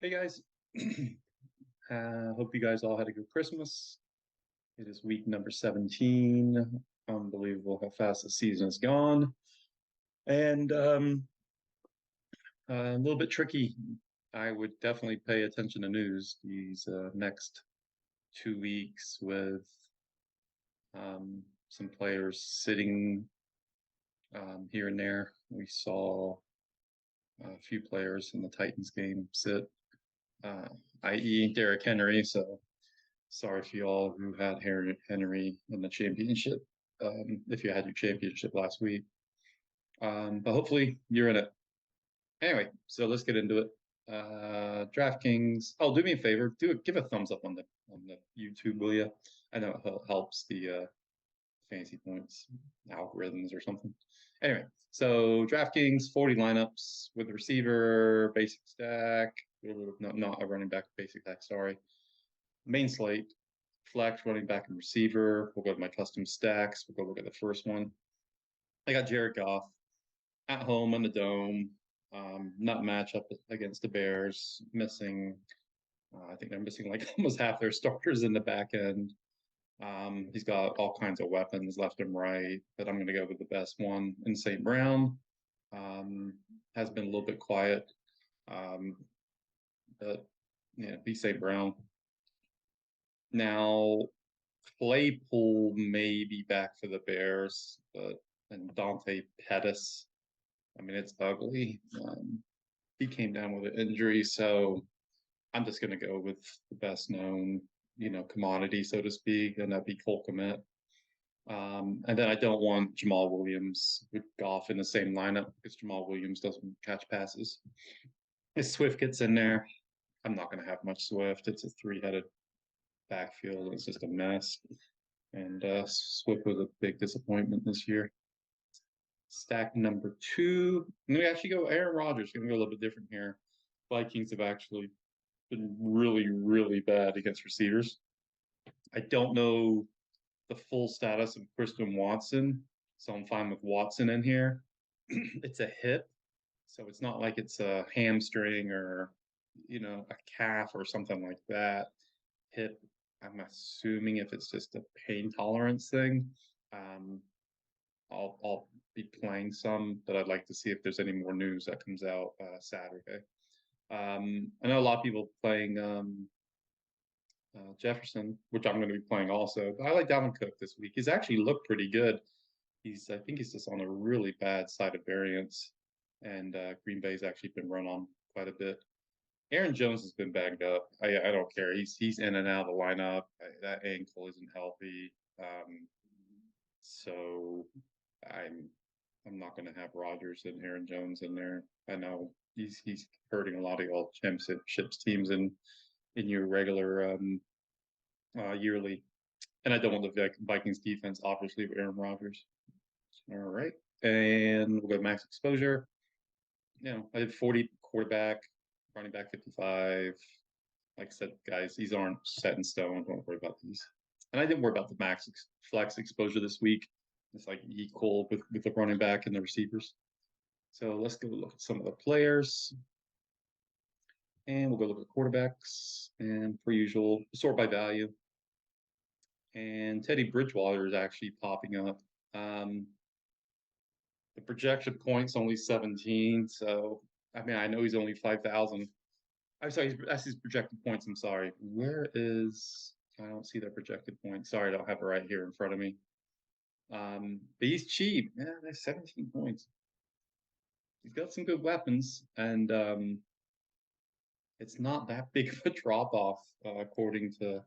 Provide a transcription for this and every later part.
Hey guys, hope you guys all had a good Christmas. It is week number 17. Unbelievable how fast the season is gone. And a little bit tricky. I would definitely pay attention to news these next 2 weeks with some players sitting here and there. We saw a few players in the Titans game sit, i.e. Derrick Henry. So sorry for y'all who had Henry in the championship, if you had your championship last week. But hopefully you're in it. Anyway, so let's get into it. DraftKings. Oh, do me a favor. Give a thumbs up on the YouTube, will you? I know it helps the fantasy points algorithms or something. Anyway, so DraftKings 40 lineups with the receiver, basic stack. No, not a running back, basic stack. Sorry. Main slate, flex, running back, and receiver. We'll go to my custom stacks. We'll go look at the first one. I got Jared Goff at home in the dome. Not matchup against the Bears. Missing, I think they're missing like almost half their starters in the back end. He's got all kinds of weapons left and right, but I'm going to go with the best one in St. Brown. Has been a little bit quiet, but yeah, be St. Brown. Now, Claypool may be back for the Bears, and Dante Pettis, I mean, it's ugly. He came down with an injury, so I'm just going to go with the best known, commodity, so to speak, and that'd be Cole Kmet. And then I don't want Jamal Williams with Goff in the same lineup because Jamal Williams doesn't catch passes. If Swift gets in there, I'm not going to have much Swift. It's a three-headed backfield. It's just a mess. And Swift was a big disappointment this year. Stack number 2. I'm going to actually go Aaron Rodgers. Going to go a little bit different here. Vikings have actually been really, really bad against receivers. I don't know the full status of Christian Watson, so I'm fine with Watson in here. It's a hip, so it's not like it's a hamstring or, a calf or something like that. Hip, I'm assuming if it's just a pain tolerance thing, I'll be playing some, but I'd like to see if there's any more news that comes out Saturday. I know a lot of people playing Jefferson, which I'm going to be playing also. But I like Dalvin Cook this week. He's actually looked pretty good. I think he's just on a really bad side of variance, and Green Bay's actually been run on quite a bit. Aaron Jones has been banged up. I don't care. He's in and out of the lineup. That ankle isn't healthy. So I'm not going to have Rodgers and Aaron Jones in there. I know he's hurting a lot of all championships teams in your regular yearly, and I don't want the Vikings defense obviously with Aaron Rodgers. All right, and we'll go max exposure. I did 40 quarterback, running back 55. Like I said, guys, these aren't set in stone. Don't worry about these. And I didn't worry about the max flex exposure this week. It's like equal with the running back and the receivers. So let's go look at some of the players. And we'll go look at quarterbacks. And per usual, sort by value. And Teddy Bridgewater is actually popping up. The projection point's only 17. So, I mean, I know he's only 5,000. I'm sorry, that's his projected points. I'm sorry. Where is, I don't see that projected point. Sorry, I don't have it right here in front of me. But he's cheap. Yeah, there's 17 points. He's got some good weapons, and it's not that big of a drop off, according to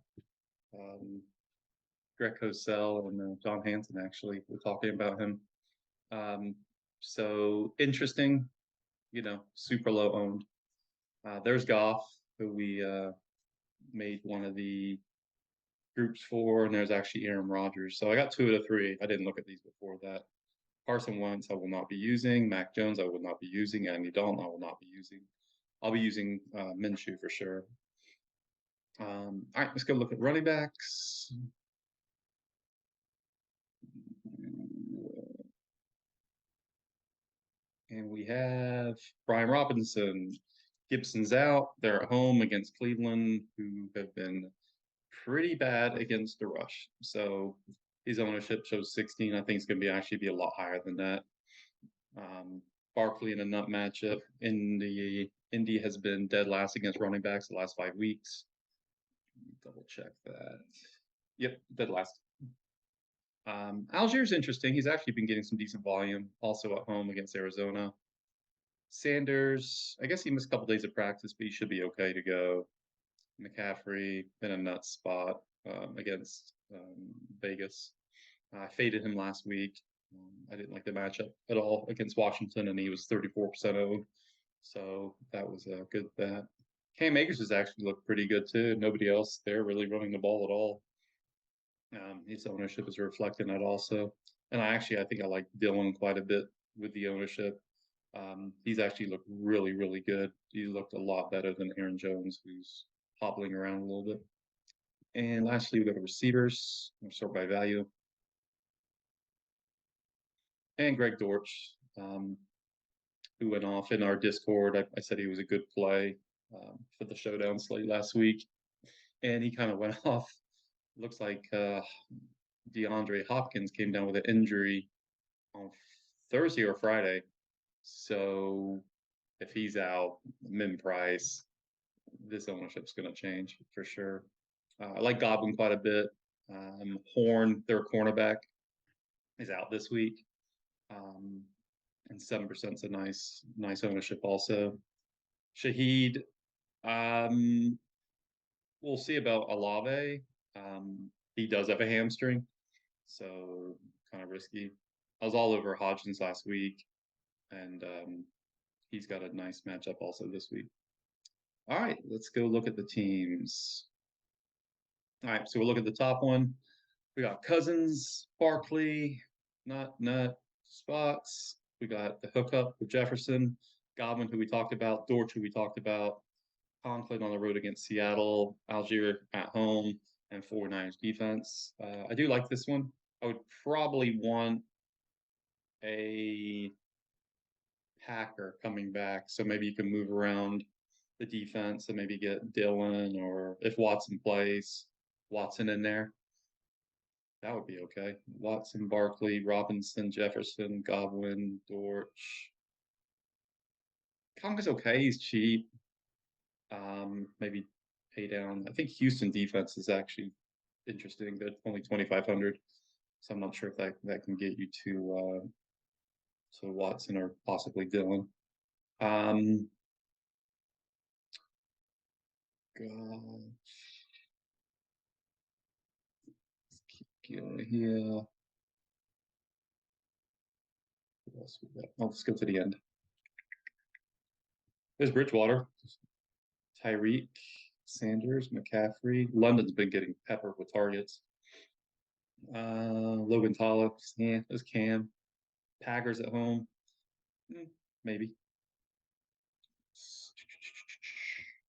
Greg Cosell and John Hansen. Actually, we're talking about him. So interesting, super low owned. There's Goff, who we made one of the groups for, and there's actually Aaron Rodgers. So I got 2 out of 3. I didn't look at these before that. Carson Wentz I will not be using. Mac Jones I will not be using. Andy Dalton I will not be using. I'll be using Minshew for sure. All right, let's go look at running backs. And we have Brian Robinson, Gibson's out. They're at home against Cleveland, who have been pretty bad against the rush. So his ownership shows 16. I think it's going to actually be a lot higher than that. Barkley in a nut matchup. Indy has been dead last against running backs the last 5 weeks. Double check that. Yep, dead last. Algier's interesting. He's actually been getting some decent volume, also at home against Arizona. Sanders, I guess he missed a couple days of practice, but he should be okay to go. McCaffrey in a nut spot against Vegas. I faded him last week. I didn't like the matchup at all against Washington, and he was 34% owned. So that was a good bet. Cam Akers has actually looked pretty good too. Nobody else there really running the ball at all. His ownership is reflecting that also. And I think I like Dylan quite a bit with the ownership. He's actually looked really, really good. He looked a lot better than Aaron Jones, who's hobbling around a little bit. And lastly, we go to receivers. We'll sort by value. And Greg Dortch, who went off in our Discord. I said he was a good play for the showdown slate last week. And he kind of went off. Looks like DeAndre Hopkins came down with an injury on Thursday or Friday. So if he's out, min price, this ownership's going to change for sure. I like Godwin quite a bit. Horn, their cornerback, is out this week. And 7% is a nice ownership also. Shaheed, we'll see about Olave. He does have a hamstring, so kind of risky. I was all over Hodgins last week, and he's got a nice matchup also this week. All right, let's go look at the teams. All right, so we'll look at the top one. We got Cousins, Barkley, Nut, Spots. We got the hookup with Jefferson, Godwin, who we talked about, Dortch, who we talked about, Conklin on the road against Seattle, Algier at home, and 49ers defense. I do like this one. I would probably want a Packer coming back, so maybe you can move around the defense and maybe get Dylan, or if Watson plays, Watson in there. That would be okay. Watson, Barkley, Robinson, Jefferson, Godwin, Dortch. Conklin is okay. He's cheap. Maybe pay down. I think Houston defense is actually interesting. They're only 2,500, so I'm not sure if that can get you to Watson or possibly Dylan. God. Let's keep going here. What else we got? Let's go to the end. There's Bridgewater, Tyreek, Sanders, McCaffrey. London's been getting peppered with targets. Logan Tala, yeah, there's Cam. Packers at home, maybe.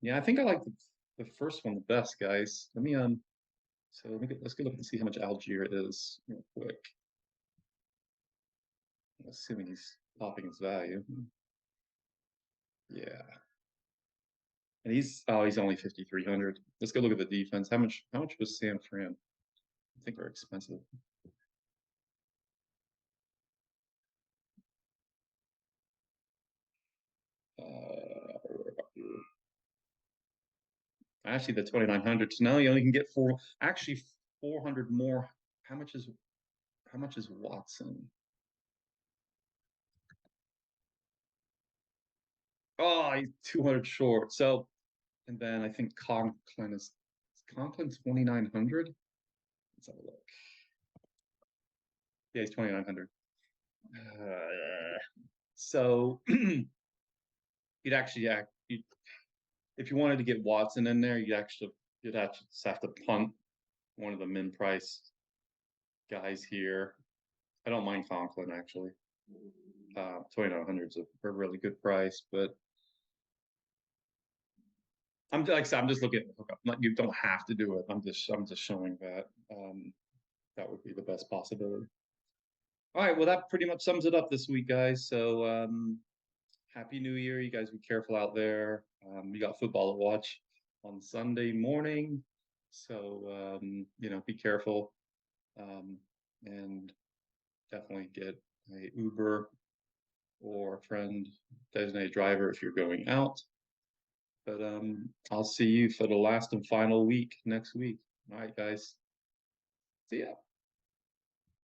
Yeah, I think I like the first one the best, guys. Let me let's go look and see how much Algier is real quick. Assuming he's popping his value. Yeah. And he's only 5,300. Let's go look at the defense. How much was San Fran? I think they're expensive. Actually, the 2,900. So now you only can get 400 more. How much is Watson? Oh, he's 200 short. So, and then I think Conklin is Conklin 2,900. Let's have a look. Yeah, he's 2,900. So you'd actually if you wanted to get Watson in there, you'd actually just have to punt one of the min price guys here. I don't mind Conklin actually. 2,900 is a really good price, but I'm just looking at the hookup. You don't have to do it. I'm just showing that that would be the best possibility. All right, well that pretty much sums it up this week, guys. So Happy New Year. You guys be careful out there. We got football to watch on Sunday morning. So, be careful. Um, and definitely get a Uber or a friend, designated driver if you're going out. But I'll see you for the last and final week next week. All right, guys. See ya.